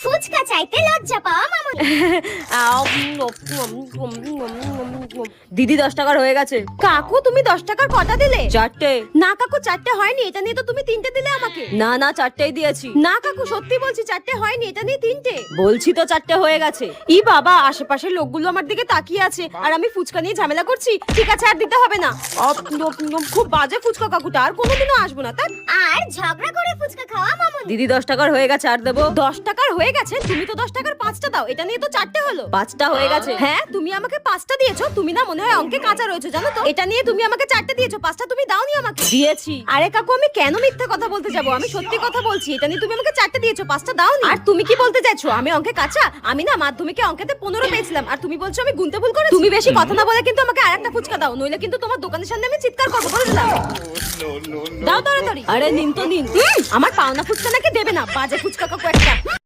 ফুচকা চাইতে লজ্জা পাওয়া মামুনি। দিদি 10 টাকার হয়ে গেছে। কাকু তুমি 10 টাকার কটা দিলে? 4টে। না কাকু 4টে হয়নি, এটা নিয়ে তো তুমি 3টে দিলে আমাকে। না না 4টেই দিয়েছি। না কাকু সত্যি বলছি 4টে হয়নি, এটা নিয়ে 3টে। বলছি তো 4টে হয়ে গেছে। ই বাবা, আশেপাশের লোকগুলো আমার দিকে তাকিয়ে আছে আর আমি ফুচকা নিয়ে ঝামেলা করছি। ঠিক আছে আর দিতে হবে না। খুব বাজে ফুচকা কাকুটা, আর কোনোদিনও আসবো না। তাই আর ঝগড়া করে ফুচকা খাওয়া মামুনি। দিদি 10 টাকার হয়ে গেছে, আর দেবো? 10 টাকার হয়ে গেছে? তুমি তো 10 টাকার 5টা দাও, এটা নিয়ে তো 4টে হলো। 5টা হয়ে গেছে। হ্যাঁ তুমি আমাকে 5টা দিয়েছো, তুমি না মনে হয় অঙ্কে কাঁচা রয়েছো জানো তো। এটা নিয়ে তুমি আমাকে 4টে দিয়েছো, 5টা তুমি দাওনি আমাকে। দিয়েছি। আরে কাকু আমি কেন মিথ্যা কথা বলতে যাবো, আমি সত্যি কথা বলছি। এটা নিয়ে তুমি আমাকে 4টে দিয়েছো, 5টা দাওনি। আর তুমি কি বলতে চাইছো আমি অঙ্কে কাঁচা? আমি না মাধ্যমিকে অঙ্কেতে 15 পেয়েছিলাম, আর তুমি বলছো আমি গুনতে ভুল করেছি। তুমি বেশি কথা না বলে কিন্তু আমাকে আরেকটা ফুচকা দাও, নইলে কিন্তু তোমার দোকানের সামনে আমি চিৎকার করবো, বলে দিলাম। দাও তাড়াতাড়ি। আরে নিন তো নিন। আমার পাওনা ফুচকা নাকি দেবে না, বাজে ফুচকা কাকু একটা।